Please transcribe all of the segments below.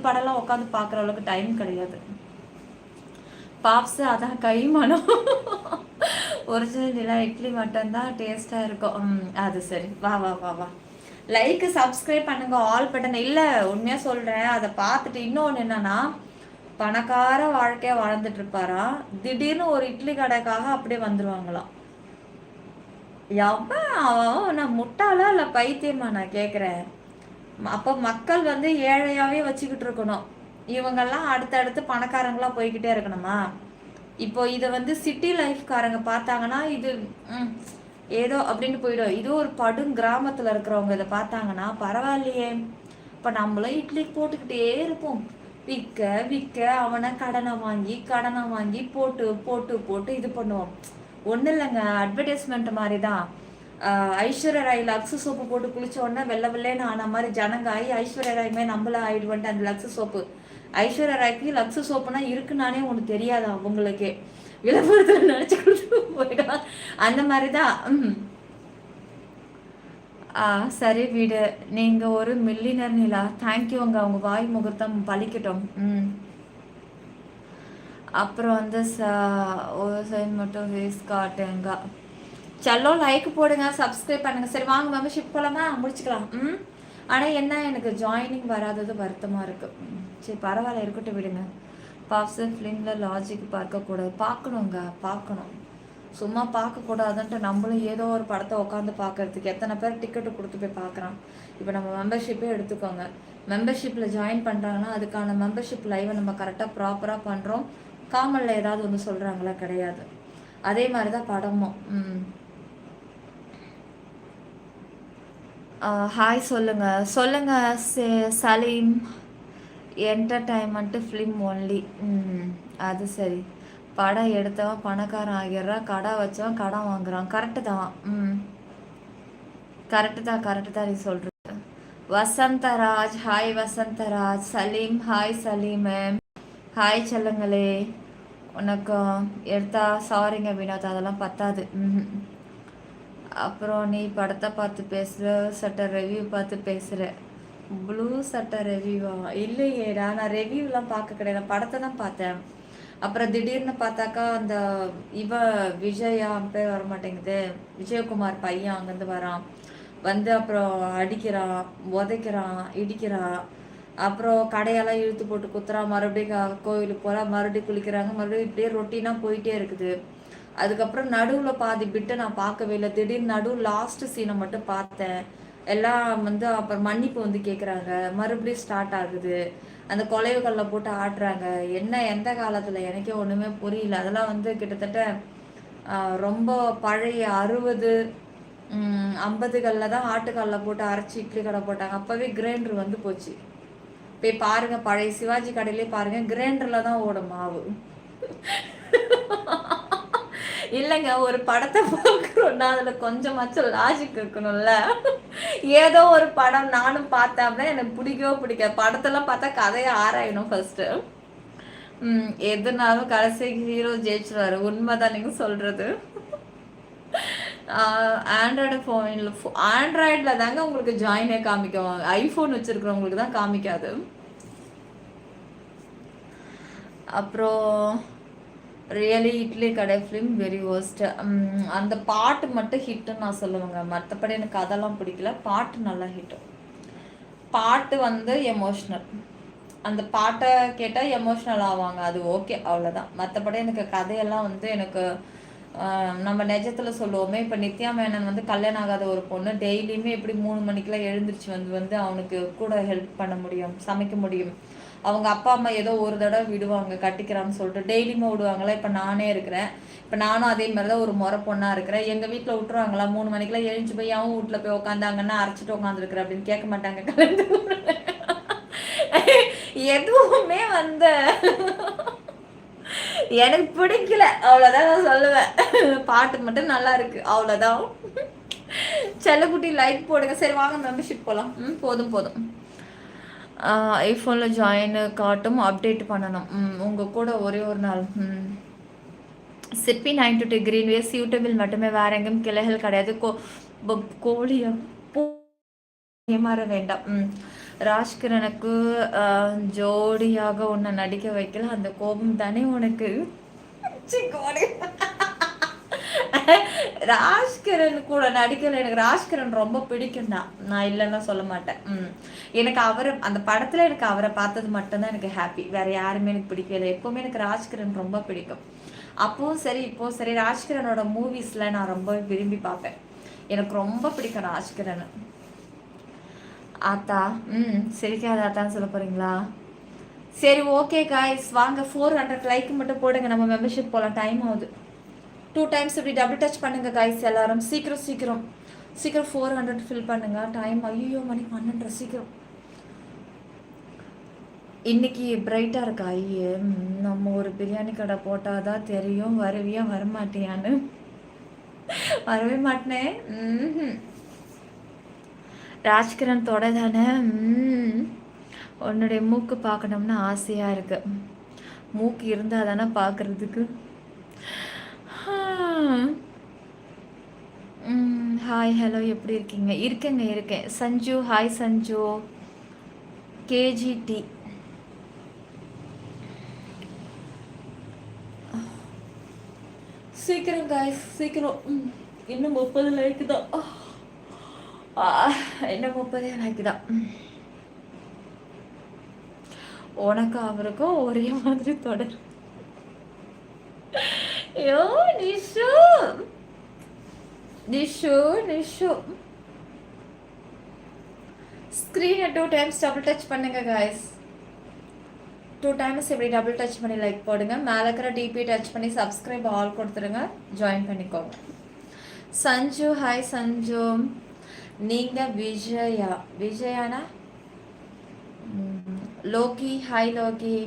படம்லாம் உட்காந்து பார்க்குற அளவுக்கு டைம் கிடையாது. பாப்ஸு அதான் கைமணம். ஒரிஜினல் நிலா இட்லி மட்டும்தான் டேஸ்ட்டாக இருக்கும். அது சரி, வா வா வா வா. லைக்கு சப்ஸ்கிரைப் பண்ணுங்க, ஆல் பட்டன். இல்லை உண்மையாக சொல்கிறேன், அதை பார்த்துட்டு இன்னொன்று என்னன்னா, பணக்கார வாழ்க்கையாக வாழ்ந்துட்டு இருப்பாராம், திடீர்னு ஒரு இட்லி கடைக்காக அப்படியே வந்துடுவாங்களாம். அவன் நான் முட்டாளா இல்லை பைத்தியமா நான் கேட்குறேன். அப்போ மக்கள் வந்து ஏழையாகவே வச்சுக்கிட்டு இருக்கணும், இவங்கெல்லாம் அடுத்தடுத்து பணக்காரங்களாக போய்கிட்டே இருக்கணுமா? இப்போ இதை வந்து சிட்டி லைஃப்காரங்க பார்த்தாங்கன்னா இது ஏதோ அப்படின்னு போயிடும். இது ஒரு படும் கிராமத்தில் இருக்கிறவங்க இதை பார்த்தாங்கன்னா பரவாயில்லையே, இப்போ நம்மளும் இட்லி போட்டுக்கிட்டே இருப்போம், விற்க விற்க அவனை கடனை வாங்கி போட்டு போட்டு போட்டு இது பண்ணுவோம். ஒன்றும் இல்லைங்க, அட்வர்டைஸ்மெண்ட் மாதிரி தான். ஐஸ்வர்யா ராய் லக்ஸு சோப்பு போட்டு குளிச்ச உடனே வெள்ளை வெள்ளைன்னு ஆன மாதிரி ஜனங்க ஆகி ஐஸ்வர்யா ராயுமே நம்மள ஆயிடுவேன்ட்டு அந்த லக்ஸு சோப்பு. ஐஸ்வர்யா ராய்க்கு லக்ஸு சோப்புனா இருக்குன்னானே ஒன்று தெரியாது அவங்களுக்கே, விளம்பரத்தில் நினச்சி கொடுத்து போயிடும். அந்த மாதிரி தான். சரி வீடு, நீங்கள் ஒரு மில்லியனர் நிலா. தேங்க்யூங்க, அவங்க வாய் முகூர்த்தம் பலிக்கட்டும். அப்புறம் வந்து ஒரு சைடு மட்டும் ஃபேஸ் காட்டுங்க. சல்லோ லைக் போடுங்க, சப்ஸ்கிரைப் பண்ணுங்க. சரி வாங்க மெம்பர்ஷிப் போலாமா, முடிச்சுக்கலாம். ஆனால் என்ன, எனக்கு ஜாயினிங் வராதது வருத்தமாக இருக்குது. சரி பரவாயில்ல, இருக்கட்டும் விடுங்க. பாப்ஸ் ஃபிலிமில் லாஜிக் பார்க்கக்கூடாது. பார்க்கணும், சும்மா பார்க்கக்கூடாதுன்ட்டு நம்மளும் ஏதோ ஒரு படத்தை உட்காந்து பார்க்கறதுக்கு எத்தனை பேர் டிக்கெட்டு கொடுத்து போய் பார்க்குறான். இப்போ நம்ம மெம்பர்ஷிப்பே எடுத்துக்கோங்க, மெம்பர்ஷிப்பில் ஜாயின் பண்ணுறாங்கன்னா அதுக்கான மெம்பர்ஷிப் லைவை நம்ம கரெக்டாக ப்ராப்பராக பண்ணுறோம். காமனில் ஏதாவது ஒன்று சொல்கிறாங்களா? கிடையாது. அதே மாதிரி தான் படமும். ஹாய் சொல்லுங்கள் சலீம். Entertainment film only. அது சரி, படம் எடுத்தவன் பணக்காரன் ஆகிடுறான், கடை வச்சவன் கடன் வாங்குறான். கரெக்டு தான். கரெக்டு தான் நீ சொல்கிறது. Vasantharaj, hi Vasantharaj. Salim, hi Salim. Hi சொல்லுங்களே. உனக்கு எடுத்தா சாரிங்க வினோத், அதெல்லாம் பத்தாது. அப்புறம் நீ படத்தை பார்த்து பேசுகிற, சட்டை ரிவ்யூ பார்த்து பேசுகிற. ப்ளூ சட்டை ரிவ்யூவா? இல்லையேடா, நான் ரிவ்யூலாம் பார்க்க கிடையாது, படத்தை தான் பார்த்தேன். அப்புறம் திடீர்னு பார்த்தாக்கா அந்த விஜயா பேர் வர மாட்டேங்குது, விஜயகுமார் பையன் அங்கேருந்து வரான், வந்து அப்புறம் அடிக்கிறான், உதைக்கிறான், இடிக்கிறான். அப்புறம் கடையெல்லாம் இழுத்து போட்டு குத்துறான், மறுபடியும் கோயிலுக்கு போகிறான், மறுபடியும் குளிக்கிறாங்க, மறுபடியும் இப்படியே ரொட்டீனாக போயிட்டே இருக்குது. அதுக்கப்புறம் நடுவில் பாதி பிட்டு நான் பார்க்கவே இல்லை, திடீர்னு நடுவு லாஸ்ட் சீனை மட்டும் பார்த்தேன். எல்லாம் வந்து அப்புறம் மன்னிப்பு வந்து கேட்குறாங்க, மறுபடியும் ஸ்டார்ட் ஆகுது, அந்த கொலைவுகளில் போட்டு ஆட்டுறாங்க. என்ன எந்த காலத்தில் எனக்கே ஒன்றுமே புரியல. அதெல்லாம் வந்து கிட்டத்தட்ட ரொம்ப பழைய 60 50களில் தான் ஆட்டுக்காலில் போட்டு அரைச்சி இட்லி கடை போட்டாங்க. அப்போவே கிரைண்டர் வந்து போச்சு. போய் பாருங்கள், பழைய சிவாஜி கடையிலே பாருங்கள், கிரைண்டரில் தான் ஓடும் மாவு. இல்லைங்க, ஒரு படத்தை பார்க்குறோன்னா அதில் கொஞ்சமாச்சும் லாஜிக் இருக்கணும்ல. ஏதோ ஒரு படம் நானும் பார்த்தேன் அப்படின்னா எனக்கு பிடிக்கவோ பிடிக்காது. படத்தெல்லாம் பார்த்தா கதையை ஆராயணும் ஃபர்ஸ்ட்டு. எதுனாலும் கடைசிக்கு ஹீரோ ஜெயிச்சிருவாரு. உண்மைதான் நீங்கள் சொல்கிறது. ஆண்ட்ராய்டில் தாங்க உங்களுக்கு ஜாயினே காமிக்குவாங்க, ஐஃபோன் வச்சுருக்கிறவங்களுக்கு தான் காமிக்காது. அப்புறம் ரியலி இட்லி கடை ஃபிலிம் வெரி ஒர்ஸ்ட். அந்த பாட்டு மட்டும் ஹிட்டுன்னு நான் சொல்லுவேங்க, மற்றபடி எனக்கு அதெல்லாம் பிடிக்கல. பாட்டு நல்லா ஹிட்டு. பாட்டு வந்து எமோஷ்னல், அந்த பாட்டை கேட்டால் எமோஷ்னல் ஆவாங்க, அது ஓகே, அவ்வளோதான். மற்றபடி எனக்கு கதையெல்லாம் வந்து எனக்கு நம்ம நிஜத்தில் சொல்லுவோமே, இப்போ நித்யா மேனன் வந்து கல்யாணம் ஆகாத ஒரு பொண்ணு, டெய்லியுமே எப்படி 3 மணிக்கெலாம் எழுந்திரிச்சு வந்து அவனுக்கு கூட ஹெல்ப் பண்ண முடியும், சமைக்க முடியும். அவங்க அப்பா அம்மா ஏதோ ஒரு தடவை விடுவாங்க கட்டிக்கிறான்னு சொல்லிட்டு, டெய்லியுமே விடுவாங்களா? இப்போ நானே இருக்கிறேன், இப்போ நானும் அதே மாதிரி தான் ஒரு முறை பொண்ணாக இருக்கிறேன். எங்கள் வீட்டில் விட்டுருவாங்களா? 3 மணிக்கெலாம் எழுந்து போய் அவன் வீட்டில் போய் உட்காந்தாங்கன்னா அரைச்சிட்டு உட்காந்துருக்குற அப்படின்னு கேட்க மாட்டாங்க. எதுவுமே வந்து எனக்கு பிடிக்கல, அவ்வளோதான் நான் சொல்லுவேன். பாட்டு மட்டும் நல்லா இருக்கு, அவ்வளோதான். செல்லக்குட்டி லைக் போடுங்க. சரி வாங்க மெம்பர்ஷிப் போகலாம். போதும். ஐஃபோனில் ஜாயின் காட்டும், அப்டேட் பண்ணணும். உங்கள் கூட ஒரே ஒரு நாள். சிற்பி 922 கிரீன்வேஸ் யூடியூபில் மட்டுமே, வேற எங்கேயும் கிளைகள் கிடையாது. கோழியா ஏமாற வேண்டாம். ராஜ்கிரனுக்கு ஜோடியாக உன்னை நடிக்க வைக்கல, அந்த கோபம் தானே உனக்கு. ராஜ்கிரண் கூட நடிக்கல. எனக்கு ராஜ்கிரண் ரொம்ப பிடிக்கும் தான், நான் இல்லைன்னா சொல்ல மாட்டேன். எனக்கு அவரை அந்த படத்துல எனக்கு அவரை பார்த்தது மட்டும்தான் எனக்கு ஹாப்பி. வேற யாருமே எனக்கு பிடிக்கல. எப்பவுமே எனக்கு ராஜ்கிரண் ரொம்ப பிடிக்கும். அப்பவும் சரி இப்போ சரி ராஜ்கிரனோட மூவிஸ்ல நான் ரொம்ப விரும்பி பார்ப்பேன். எனக்கு ரொம்ப பிடிக்கும் ராஜ்கிரண். ஆத்தா சிரிக்காத ஆத்தான்னு சொல்ல போறீங்களா? சரி ஓகே காய்ஸ், வாங்க 400 லைக் மட்டும் போடுங்க, நம்ம மெம்பர்ஷிப் போகலாம். டைம் ஆகுது. 2 டைம்ஸ் இப்படி டபுள் டச் பண்ணுங்க காய்ஸ். எல்லாரும் சீக்கிரம் சீக்கிரம் சீக்கிரம் 400 ஃபில் பண்ணுங்க. டைம் ஐயோ மணி 12 சீக்கிரம். இன்னைக்கு பிரைட்டா இருக்கா? ஐயே நம்ம ஒரு பிரியாணி கடை போட்டாதான் தெரியும் வருவியா வரமாட்டியான்னு. வரவே மாட்டேனே. ராஜ்கிரண் தொட தானே. உன்னுடைய மூக்கு பார்க்கணும்னு ஆசையாக இருக்கு. மூக்கு இருந்தால் தானே பார்க்குறதுக்கு. ஹாய் ஹலோ எப்படி இருக்கீங்க? இருக்கேன். சஞ்சு ஹாய் சஞ்சு. கேஜிடி சீக்கிரம் காய்ஸ் சீக்கிரம். இன்னும் 30 லைக் தான். இன்னும் 30 லைக் தான். உனக்கு அவருக்கும் ஒரே மாதிரி தொடர். ஐயோ நிஷு நிஷு நிஷு. ஸ்க்ரீனை 2 டைம்ஸ் டபுள் டச் பண்ணுங்க காய்ஸ். 2 டைம்ஸ் இப்படி டபுள் டச் பண்ணி லைக் போடுங்க. மேலே இருக்கிற டிபி டச் பண்ணி சப்ஸ்கிரைப் ஆல் கொடுத்துருங்க. ஜாயின் பண்ணிக்கோங்க. சஞ்சு ஹாய் சஞ்சு. நீங்கள் விஜயானா? Loki hi Loki.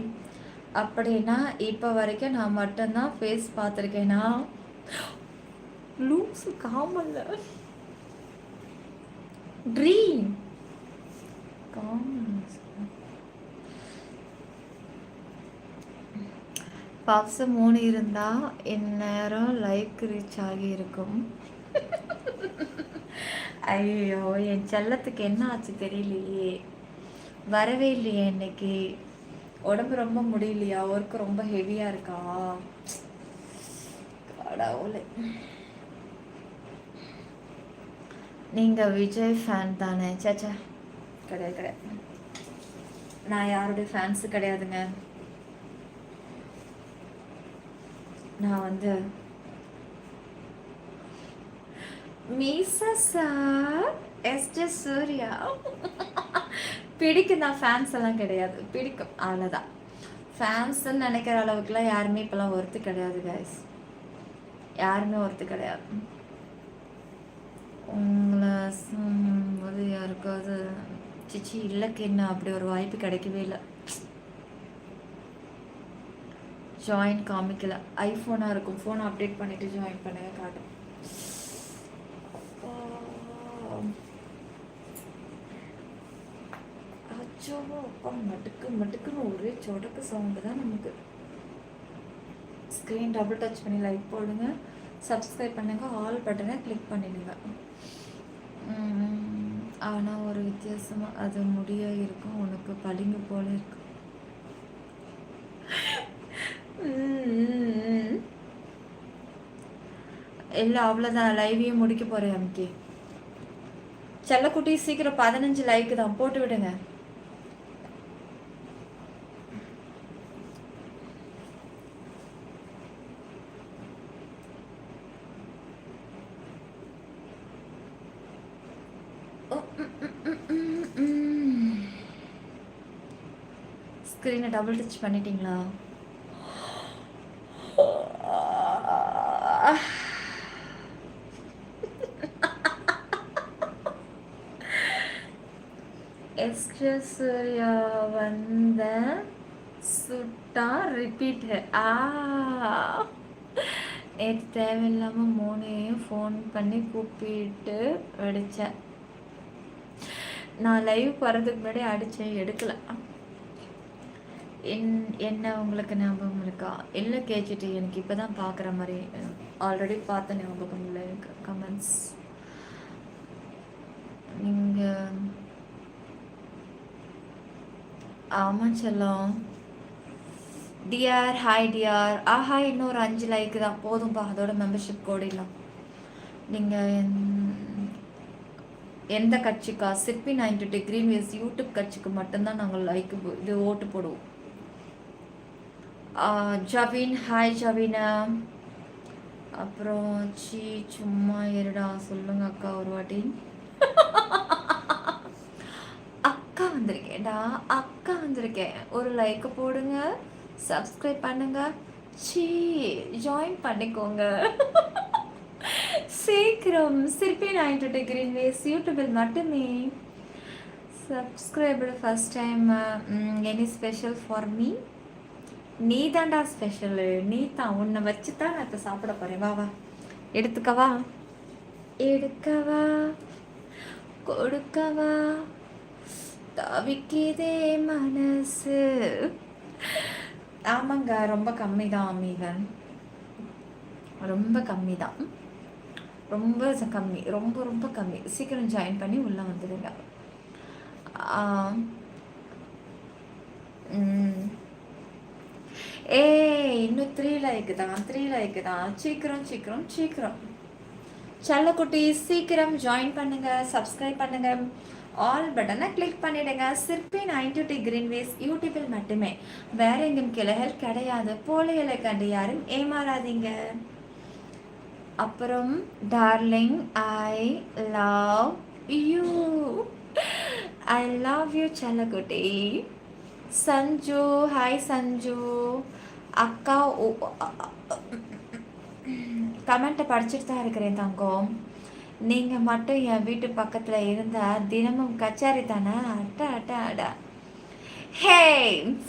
அப்படின்னா இப்போ வரைக்கும் நான் மட்டும்தான் ஃபேஸ் பார்த்துருக்கேனா? லூஸு காமல்ல ட்ரீம் காமல். பப்ஸ் 3 இருந்தால் இந்நேரம் லைக் ரீச் ஆகி இருக்கும். ஐயோ என் செல்லத்துக்கு என்ன ஆச்சு தெரியலையே, வரவே இல்லையே இன்னைக்கு. உடம்பு ரொம்ப முடியலையா? ஒர்க்கு ரொம்ப ஹெவியாக இருக்கா? கடவுளே. நீங்கள் விஜய் ஃபேன் தானே? சேச்சா கிடையாது. நான் யாருடைய ஃபேன்ஸு கிடையாதுங்க. நான் வந்து மீசா சார் எஸ்ஜே சூர்யா பிடிக்கும் தான். ஃபேன்ஸ் எல்லாம் கிடையாது, பிடிக்கும் அவ்வளோதான். ஃபேன்ஸ்ன்னு நினைக்கிற அளவுக்குலாம் யாருமே இப்போலாம் ஒருத்து கிடையாது கைஸ். யாருமே ஒருத்து கிடையாது. உங்களை போது யாருக்காவது சிச்சி இல்லைக்கு என்ன அப்படி ஒரு வாய்ப்பு கிடைக்கவே இல்லை. ஜாயின் காமிக்கல. ஐஃபோனாக இருக்கும். ஃபோனை அப்டேட் பண்ணிவிட்டு ஜாயின் பண்ணுங்க காட்டும். அச்சோ அப்பா மட்டுக்குன்னு ஒரே சொடக்கு சவுண்டு தான் நமக்கு. ஸ்க்ரீன் டபுள் டச் பண்ணி லைக் போடுங்க, சப்ஸ்கிரைப் பண்ணுங்க, ஆல் பட்டனை கிளிக் பண்ணிடுங்க. ஆனால் ஒரு வித்தியாசமாக அது முடியாக இருக்கும். உனக்கு பளிங்கு போல இருக்கும். இல்லை அவ்வளோதான், லைவையும் முடிக்க போகிறேன். அம்கே செல்லக்குட்டி சீக்கிரம் 15 லைக் தான் போட்டு விடுங்க. ஸ்க்ரீனை டபுள் டச் பண்ணிட்டீங்களா? எஸ்ட்ரா சூர்யா வந்த சுட்டா ரிப்பீட். நேற்று தேவையில்லாமல் 3 ஃபோன் பண்ணி கூப்பிட்டு அடித்தேன். நான் லைவ் போகிறதுக்கு முன்னாடி அடித்தேன், எடுக்கலை. என்ன உங்களுக்கு ஞாபகம் இருக்கா? இல்லை கேட்டுட்டு எனக்கு இப்போ தான் பார்க்குற மாதிரி. ஆல்ரெடி பார்த்த ஞாபகம் இல்லை எனக்கு. கமெண்ட்ஸ் நீங்கள் ஆமாம் செல்லம். Dear hi dear. ஆஹா இன்னொரு 5 லைக் தான் போதும்பா, அதோட மெம்பர்ஷிப் கோடிடலாம். நீங்கள் எந்த கட்சிக்கா? சிற்பி 92 கிரீன் வேஸ் யூடியூப் கட்சிக்கு மட்டும்தான் நாங்கள் லைக் இது ஓட்டு போடுவோம். ஜவின் ஹாய் ஜவினா. அப்புறம் சும்மா இருடா சொல்லுங்க அக்கா ஒரு வாட்டி. அக்கா வந்திருக்கேன்டா, அக்கா வந்திருக்கேன், ஒரு லைக் போடுங்க, சப்ஸ்கிரைப் பண்ணுங்க, சீ ஜாயின் பண்ணிக்கோங்க சீக்கிரம். சிற்பி 92 கிரீன் வேஸ் யூடியூபில் மட்டுமே. Subscriber first time. Any special for me? நீ தாண்டா ஸ்பெஷலு, நீ தான். உன்னை வச்சு தான் நான் இப்போ சாப்பிட போகிறேன். வா வா எடுத்துக்கவா, எடுக்கவா கொடுக்கவா, தவிக்கிதே மனசு. ஆமாங்க, ரொம்ப கம்மி தான் அமீகன், ரொம்ப கம்மி தான், ரொம்ப கம்மி, ரொம்ப ரொம்ப கம்மி. சீக்கிரம் ஜாயின் பண்ணி உள்ளே வந்துடுங்க. ஏ இன்னும் 3 லைக் தான், 3 லைக் தான். சீக்கிரம் சீக்கிரம் சீக்கிரம் செல்லக்குட்டி, சீக்கிரம் ஜாயின் பண்ணுங்க, சப்ஸ்கிரைப் பண்ணுங்க, ஆல் பட்டனை கிளிக் பண்ணிடுங்க. சிற்பி 92 கிரீன் வேஸ் யூடியூபில் மட்டுமே, வேற எங்கும் கிளைகள் கிடையாது. போலிகளை கண்டு யாரும் ஏமாறாதீங்க. அப்புறம் darling I love you, I love you செல்லக்குட்டி. சஞ்சு ஹாய் சஞ்சு அக்கா. கமெண்ட்டை படிச்சுட்டு தான் இருக்கிறேன் தங்கம். நீங்கள் மட்டும் என் வீட்டு பக்கத்தில் இருந்தால் தினமும் கச்சாரி தானே. அட்டா அட்டா அடா. ஹே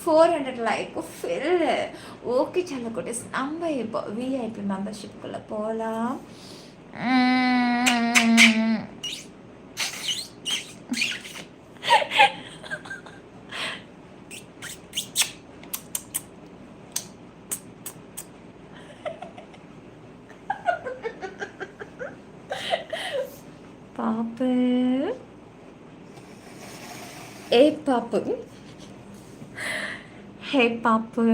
400 லைக் ஃபில். ஓகே செல்லக்குட்டி, நம்ம இப்போ விஐபி மெம்பர்ஷிப்புக்குள்ளே போகலாம். பாப்பு, ஏ பாப்பு, ஹே பாப்பு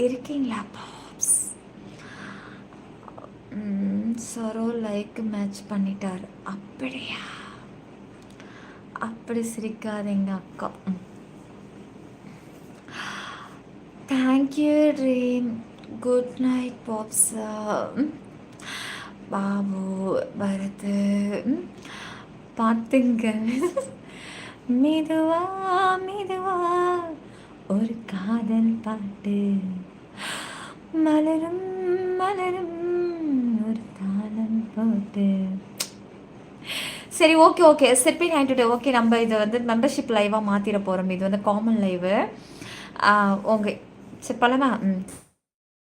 இருக்கீங்களா பாப்ஸ்? சரோ லைக் மேட்ச் பண்ணிட்டார். அப்படியா? அப்படி சிரிக்காதீங்க அக்கா. Thank you dream. குட் நைட் பாப்ஸ். பாபு பரத் பார்த்துங்க. மெதுவா மெதுவா ஒரு காதல் பாட்டு, மலரும் மலரும் ஒரு தாளம் போட்டு. சரி ஓகே ஓகே சிற்பி 92. ஓகே, நம்ம இதை வந்து மெம்பர்ஷிப் லைவாக மாற்றிட போகிறோம். இது வந்து காமன் லைவு. ஓகே சரி பலமா.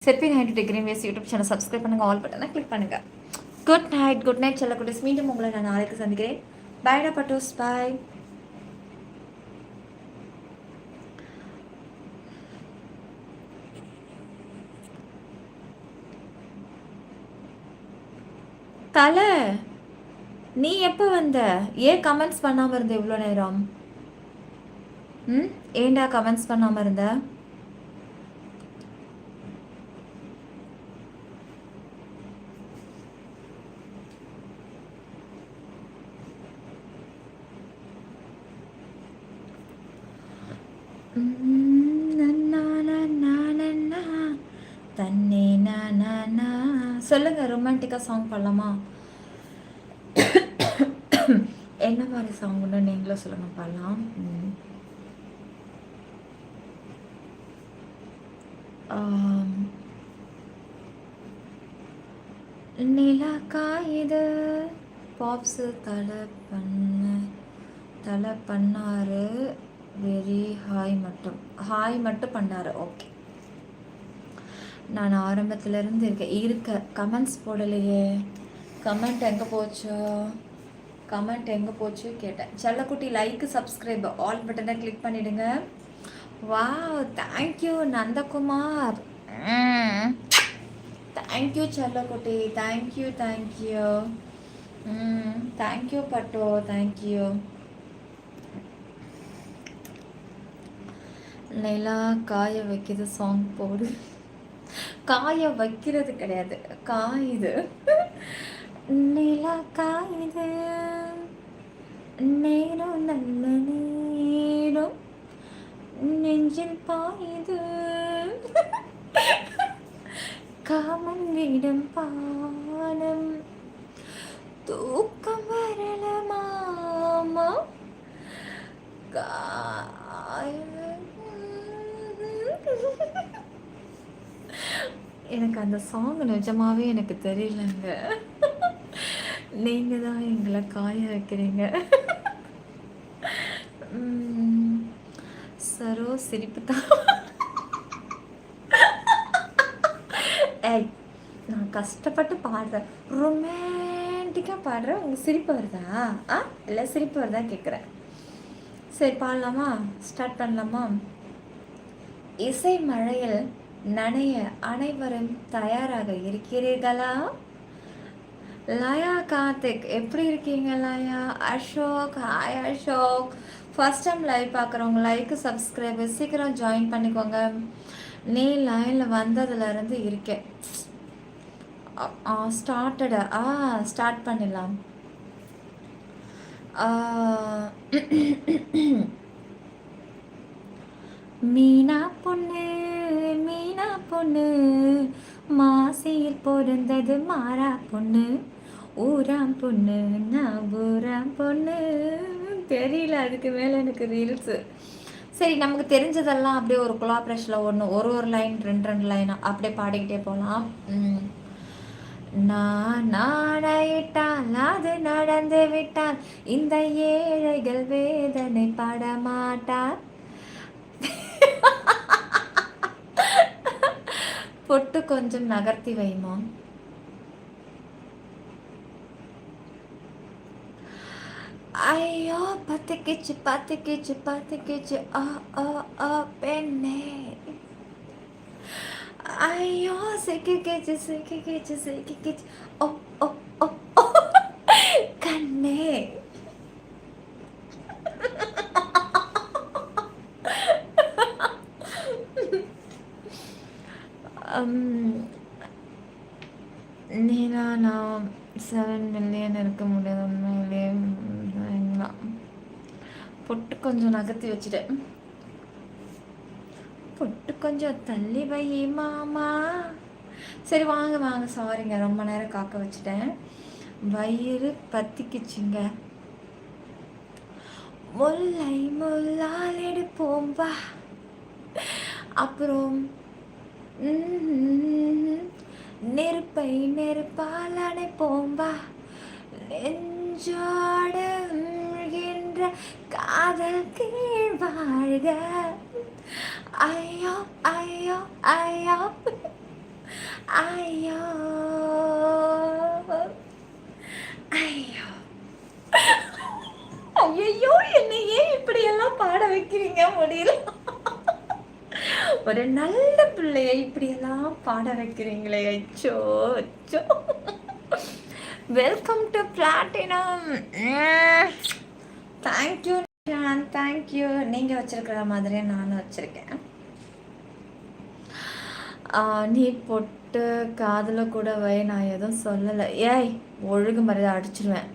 Sirpi 92 green ways YouTube channel subscribe பண்ணுங்கள், ஆல் பட்டனை கிளிக் பண்ணுங்கள். குட் நைட் செல்லக்குட்டீஸ். மீண்டும் உங்களை நான் நாளைக்கு சந்திக்கிறேன். பாய்டா பட்டோஸ், பாய். தலை, நீ எப்போ வந்த? ஏன் கமெண்ட்ஸ் பண்ணாமல் இருந்த இவ்வளோ நேரம்? ஏண்டா கமெண்ட்ஸ் பண்ணாமல் இருந்த? தன்னே நானா. சொல்லுங்க, ரொமான்டிக்காக சாங் பாடலாமா? என்ன மாதிரி சாங்னு நீங்களும் சொல்லுங்க, பாடலாம். நிலா காயுது பாப்ஸு தலை பண்ணாரு. வெரி ஹாய் மட்டும் பண்ணாரு. ஓகே, நான் ஆரம்பத்துலேருந்து இருக்க கமெண்ட்ஸ் போடலையே. கமெண்ட் எங்கே போச்சு கேட்டேன். செல்லக்குட்டி லைக் சப்ஸ்கிரைப் ஆல் பட்டனை கிளிக் பண்ணிவிடுங்க. Wow, thank you Nandakumar. தேங்க்யூ செல்லக்குட்டி, தேங்க்யூ தேங்க்யூ பட்டோ, தேங்க்யூ. நிலா காய வைக்கிது சாங் போடு. காய வைக்கிறது கிடையாது, காயுது. நிலா காயுது, நேரம் நல்ல நேரம் நெஞ்சில் பாயுது, காமன் விடும் பானம் தூக்கம் வரல மாமா. எனக்கு அந்த சாங் நிஜமாவே எனக்கு தெரியலங்க. நீங்க தான் எங்களை காய வைக்கிறீங்க. சரோ சிரிப்பு தான். ஏய், நான் கஷ்டப்பட்டு பாடுறேன், ரொமான்டிக்காக பாடுறேன், உங்கள் சிரிப்பு வருதா? இல்லை சிரிப்பு வருதா கேட்குறேன். சரி பாடலாமா? ஸ்டார்ட் பண்ணலாமா? இசை மழையில் நனைய அனைவரும் தயாராக இருக்கிறீர்களா? லயா கார்த்திக் எப்படி இருக்கீங்க? லயா, Ashok, hi Ashok. First time live பார்க்குறவங்க லைக்கு சப்ஸ்கிரைபர் சீக்கிரம் ஜாயின் பண்ணிக்கோங்க. நீ லைனில் வந்ததுலேருந்து இருக்கேன். ஸ்டார்டடா? ஸ்டார்ட் பண்ணிடலாம். மீனா பொண்ணு, மீனா பொண்ணு, மாசியில் பொருந்தது மாறா பொண்ணு, ஊராம் பொண்ணு, நான் ஊராம் பொண்ணு. தெரியல அதுக்கு மேலே எனக்கு ரீல்ஸு. சரி, நமக்கு தெரிஞ்சதெல்லாம் அப்படியே ஒரு கொலாபரேஷனில் ஒன்று, ஒரு லைன், ரெண்டு லைனாக அப்படியே பாடிக்கிட்டே போகலாம். நான் நாடையிட்டால் அது நடந்து விட்டால் இந்த ஏழைகள் வேதனை படமாட்டார். பொட்டு கொஞ்சம் நகர்த்தி வைமா. ஐயோ பத்துக்கிச்சு பத்துக்கிச்சு பத்துக்கிச்சு பெண்ணே. ஐயோ சிக்கிக்கிச்சு சிக்கிக்கிச்சு சிக்கிக்கிச்சு ஓ ஓ ஓ கண்ணே. நீனா நான் 7 மில்லியன் இருக்க முடியாது உண்மையிலே. பொட்டு கொஞ்சம் நகர்த்தி வச்சுட்டேன். பொட்டு கொஞ்சம் தள்ளி வை மாமா. சரி வாங்க வாங்க, சாரிங்க ரொம்ப நேரம் காக்க வச்சுட்டேன். வயிறு பத்திக்குச்சுங்க. முல்லை முல்லால் எடுப்போம் வா. அப்புறம் நெருப்பை நெருப்பால் அணைப்போம் வா. நெஞ்சோடு காதல் கீழ் வாழ்க. ஐயோ ஐயோ ஐயோ ஐயோ ஐயோ ஐயோ, என்னை ஏன் இப்படி எல்லாம் பாட வைக்கிறீங்க? முடியல. ஒரு நல்ல பிள்ளைய இப்படி எல்லாம் பாட வைக்கிறீங்களே. அச்சோ அச்சோ. Welcome to platinum. Thank you thank you. நீங்கள் வச்சிருக்கிற மாதிரியே நானும் வச்சிருக்கேன். நீ பொட்டு காதில் கூட வை, நான் எதுவும் சொல்லலை. ஏய் ஒழுங்கு மரியாதை அடிச்சிடுவேன்.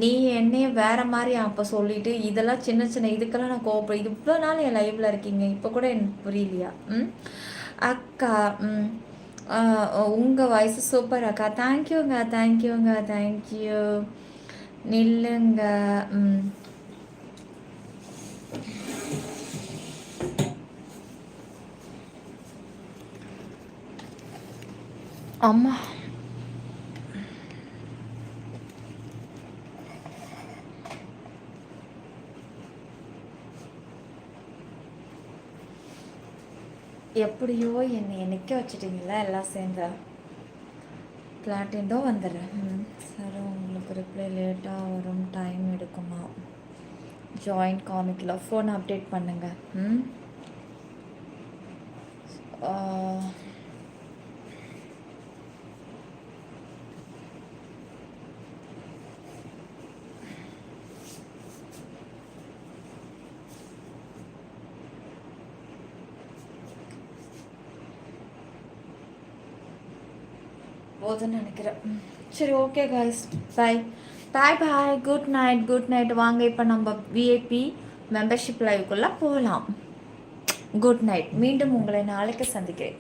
நீ என்னைய வேற மாதிரி அப்போ சொல்லிட்டு இதெல்லாம் சின்ன சின்ன இதுக்கெல்லாம் நான் கோவப்படும். இது இவ்வளோ நாள் என் லைவில் இருக்கீங்க, இப்போ கூட எனக்கு புரியலையா? அக்கா உங்கள் வாய்ஸ் சூப்பர் அக்கா. தேங்க்யூங்க தேங்க்யூங்க தேங்க்யூ. நில்லுங்க. அம்மா எப்படியோ என்னை நிற்க வச்சுட்டீங்களா எல்லாம் சேர்ந்தா. பிளாட்டின்டோ வந்துடுறேன். சார் உங்களுக்கு ரிப்ளை லேட்டாக வரும், டைம் எடுக்குமா? ஜாயின் காமிக்கல, ஃபோன் அப்டேட் பண்ணுங்க. போதும்னு நினைக்கிறேன். சரி, okay guys, bye bye bye. Good night, good night. வாங்க இப்போ நம்ம விஐபி மெம்பர்ஷிப் லைவுக்குள்ளே போகலாம். Good night. மீண்டும் உங்களை நாளைக்கு சந்திக்கிறேன்.